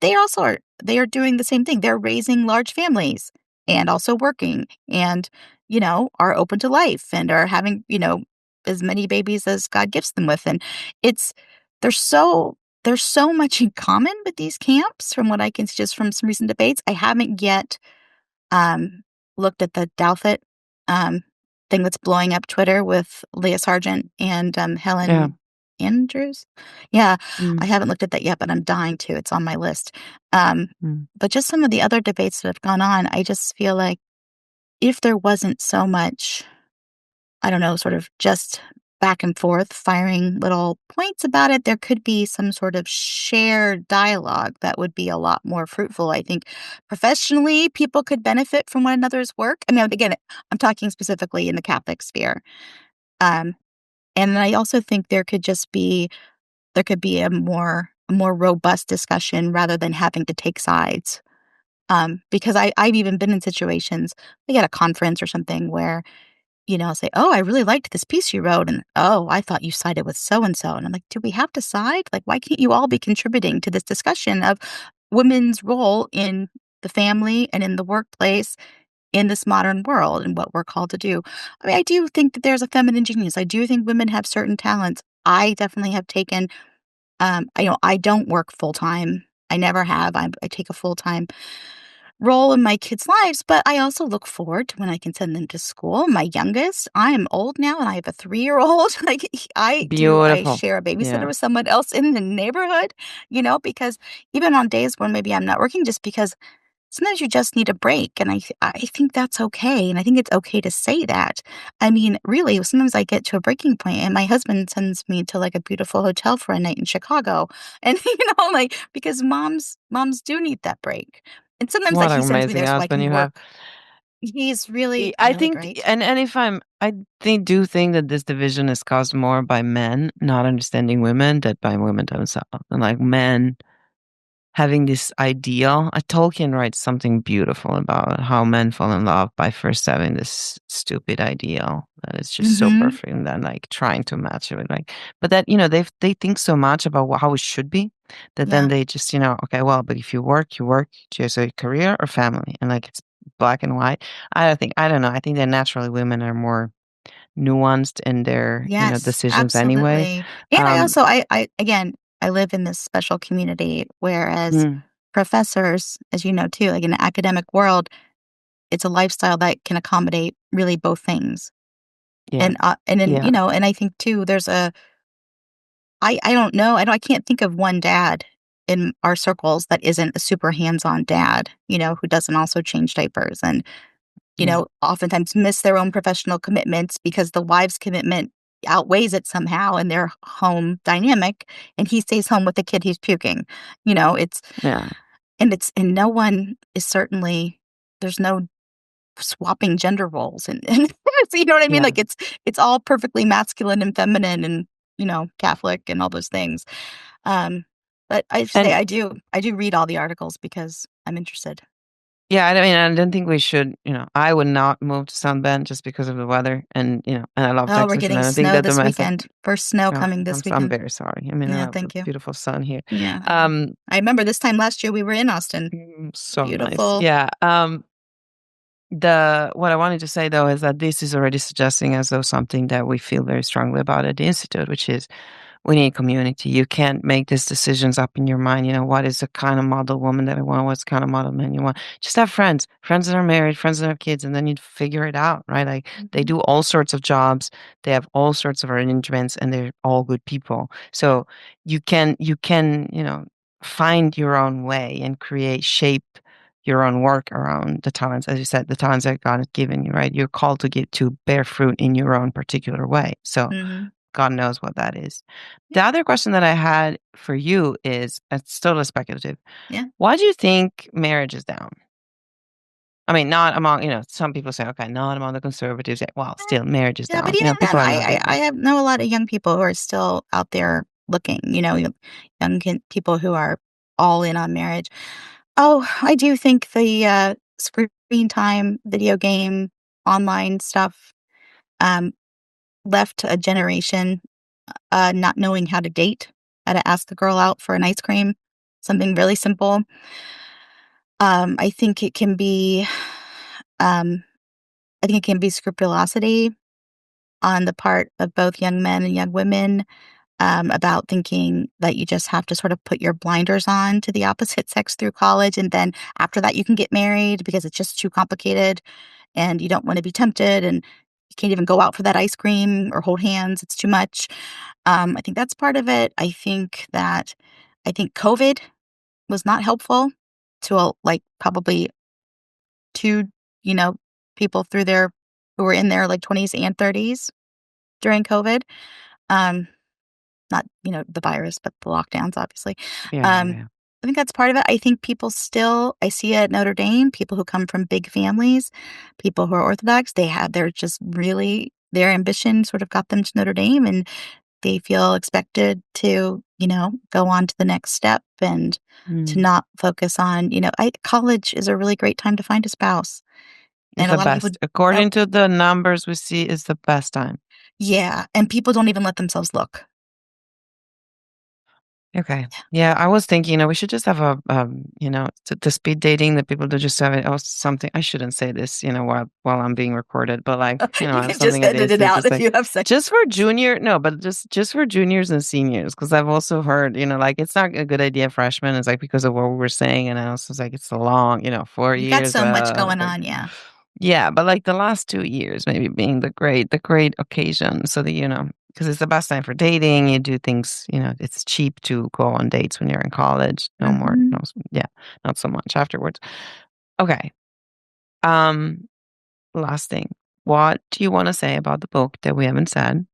They are doing the same thing. They're raising large families and also working and, are open to life and are having, as many babies as God gifts them with. And it's there's so much in common with these camps from what I can see just from some recent debates. I haven't yet um, looked at the Douthat, um, thing that's blowing up Twitter with Leah Sargent and, Yeah. Helen Andrews? Yeah, I Mm, haven't looked at that yet, but I'm dying to, it's on my list. Um, mm. but just some of the other debates that have gone on, I just feel like if there wasn't so much I don't know, sort of just back and forth, firing little points about it, there could be some sort of shared dialogue that would be a lot more fruitful. I think professionally, people could benefit from one another's work. I mean, again, I'm talking specifically in the Catholic sphere. Um, and I also think there could be a more robust discussion rather than having to take sides. Because I've even been in situations, like at a conference or something where I'll say, "Oh, I really liked this piece you wrote," and, "Oh, I thought you sided with so and so," and I'm like, "Do we have to side? Like, why can't you all be contributing to this discussion of women's role in the family and in the workplace in this modern world and what we're called to do?" I mean, I do think that there's a feminine genius. I do think women have certain talents. I definitely have taken, I don't work full time. I never have. I take a full time role in my kids' lives, but I also look forward to when I can send them to school. My youngest, I am old now and I have a 3-year-old. Like I Beautiful. share a babysitter Yeah. with someone else in the neighborhood, because even on days when maybe I'm not working, just because sometimes you just need a break. And I think that's okay. And I think it's okay to say that. I mean, really, sometimes I get to a breaking point and my husband sends me to like a beautiful hotel for a night in Chicago. And, like, because moms do need that break. And sometimes like What he an sends me amazing there so I husband can you have. work. He's really, I really think, great. and if do think that this division is caused more by men not understanding women than by women themselves. And like men having this ideal. Tolkien writes something beautiful about how men fall in love by first having this stupid ideal that is just so Mhm. perfect, and then like trying to match it with like, but that they think so much about how it should be that then Yeah. they just okay, well, but if you work, you work. Just a career or family, and like it's black and white. I don't know. I think that naturally women are more nuanced in their Yes, decisions anyway. absolutely. And I Um, also I again, I live in this special community, whereas mm, professors, as you know too, like in the academic world, it's a lifestyle that can accommodate really both things. yeah, And then, yeah, and I think too, there's a I don't know, I can't think of one dad in our circles that isn't a super hands-on dad, who doesn't also change diapers and, yeah, oftentimes miss their own professional commitments because the wife's commitment outweighs it somehow in their home dynamic, and he stays home with the kid who's puking. It's yeah, and no one is certainly there's no swapping gender roles and so you know what I mean? yeah. Like it's all perfectly masculine and feminine and, Catholic and all those things. Um, but I should say And I do read all the articles because I'm interested. yeah, I mean, I don't think we should, I would not move to South Bend just because of the weather, and I love Oh, we're Texas, and getting I don't think snow that this domestic. weekend. First snow Oh, coming this I'm weekend. very sorry. I mean, I Yeah, have the thank you. beautiful sun here. Yeah. Um, I remember this time last year we were in Austin. so nice. Beautiful. Yeah. The what I wanted to say though is that this is already suggesting as though something that we feel very strongly about at the institute, which is we need community. You can't make these decisions up in your mind. What is the kind of model woman that I want? What's the kind of model man you want? Just have friends that are married, friends that have kids, and then you figure it out, right? Like they Mhm. do all sorts of jobs, they have all sorts of arrangements, and they're all good people. So you can find your own way and shape your own work around the talents, as you said, the talents that God has given you, right? You're called to get to bear fruit in your own particular way. So Mhm. God knows what that is. Yeah. The other question that I had for you is, it's totally speculative. Yeah. Why do you think marriage is down? I mean, not among, some people say, okay, not among the conservatives. Yeah, well, still, marriage is Yeah, but down. even then, People are not I dating. have know a lot of young people who are still out there looking, people who are all in on marriage. Oh, I do think the, screen time, video game, online stuff, um, left a generation, not knowing how to date, how to ask a girl out for an ice cream, something really simple. I think it can be, um, I think it can be scrupulosity on the part of both young men and young women, about thinking that you just have to sort of put your blinders on to the opposite sex through college, and then after that you can get married because it's just too complicated and you don't want to be tempted and you can't even go out for that ice cream or hold hands. It's too much. I think that's part of it. I think COVID was not helpful to like probably two, you know, people who were in their like 20s and 30s during COVID. Um, Not, the virus, but the lockdowns, obviously. Yeah, yeah, Um, yeah. I think that's part of it. I think I see at Notre Dame, people who come from big families, people who are Orthodox, they're just really, their ambition sort of got them to Notre Dame and they feel expected to, go on to the next step and to Mm. not focus on, college is a really great time to find a spouse. It's And a the lot of people, best. oh, According to the numbers we see, it's the best time. yeah. And people don't even let themselves look. Okay. Yeah, I was thinking, we should just have the speed dating that people do, just have it, or something. I shouldn't say this, while I'm being recorded, but like, You have can just something at the edit it institute, out just if like, you have sex. just for junior, no, but just for juniors and seniors, because I've also heard, like, it's not a good idea freshmen. It's like because of what we were saying, and I also was like, it's a long, 4 You've got years. so much It's going like, on, yeah. yeah, but like the last 2 years, maybe being the great occasion, so that because it's the best time for dating. You do things, it's cheap to go on dates when you're in college. No more, Mhm. no, yeah, not so much afterwards. Okay. Um, Last thing. What do you want to say about the book that we haven't said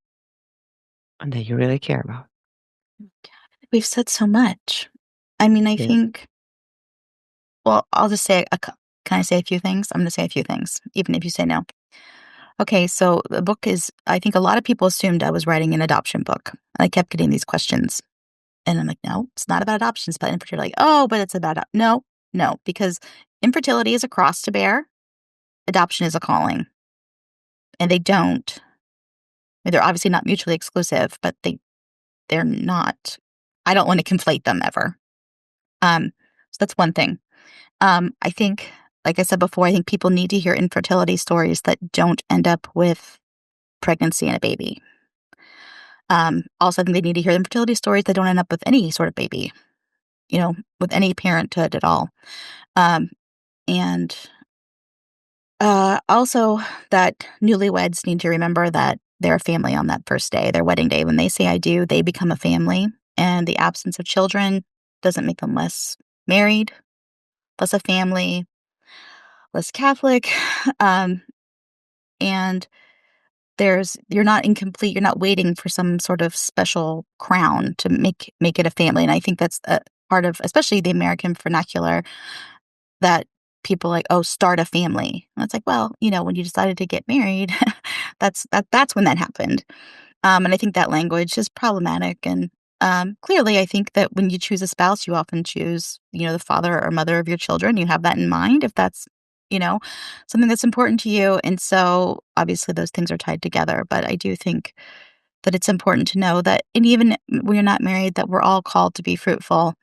and that you really care about? We've said so much. I mean, I Yeah. think well, I'll just say can I say a few things? I'm gonna say a few things, even if you say no. Okay, so the book is I think a lot of people assumed I was writing an adoption book. I kept getting these questions. And I'm like, "No, it's not about adoptions." But infertility, like, "Oh, but it's about no, no, because infertility is a cross to bear. Adoption is a calling, and they're obviously not mutually exclusive, but they're not. I don't want to conflate them ever. So that's one thing. I think, like I said before, I think people need to hear infertility stories that don't end up with pregnancy and a baby. Also, I think they need to hear infertility stories that don't end up with any sort of baby, with any parenthood at all. Um, and Also, that newlyweds need to remember that they're a family on that first day, their wedding day. When they say I do, they become a family. And the absence of children doesn't make them less married, less a family, less Catholic. Um, and you're not incomplete. You're not waiting for some sort of special crown to make it a family. And I think that's a part of, especially the American vernacular, that people like, "Oh, start a family." And it's like, well, when you decided to get married, that's when that happened. And I think that language is problematic. And clearly, I think that when you choose a spouse, you often choose, the father or mother of your children. You have that in mind if that's, you know, something that's important to you. And so, obviously, those things are tied together. But I do think that it's important to know that, and even when you're not married, that we're all called to be fruitful,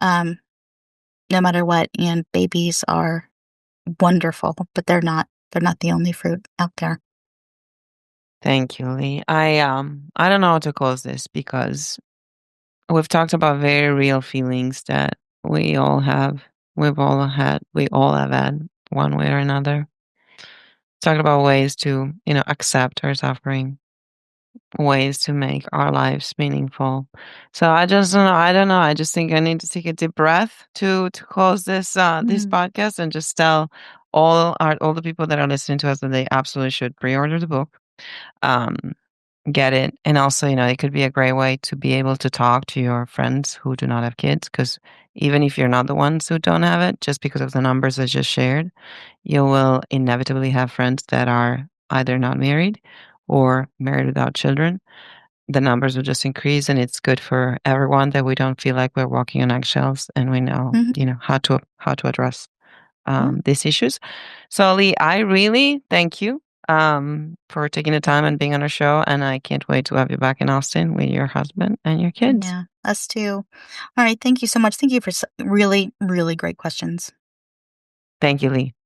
um, no matter what. And babies are wonderful, but they're not the only fruit out there. Thank you, Leigh. I don't know how to close this because we've talked about very real feelings that we all have. We all have had one way or another. Talked about ways to, accept our suffering, ways to make our lives meaningful. So I just don't know. I don't know. I just think I need to take a deep breath to close this Mm, podcast and just tell all the people that are listening to us that they absolutely should pre-order the book. Um, get it. And also, it could be a great way to be able to talk to your friends who do not have kids. Because even if you're not the ones who don't have it, just because of the numbers I just shared, you will inevitably have friends that are either not married or married without children. The numbers will just increase, and it's good for everyone that we don't feel like we're walking on eggshells, and we know, mhm, how to address yeah, these issues. So, Leigh, I really thank you for taking the time and being on our show. And I can't wait to have you back in Austin with your husband and your kids. yeah, us too. All right, thank you so much. Thank you for really, really great questions. Thank you, Leigh.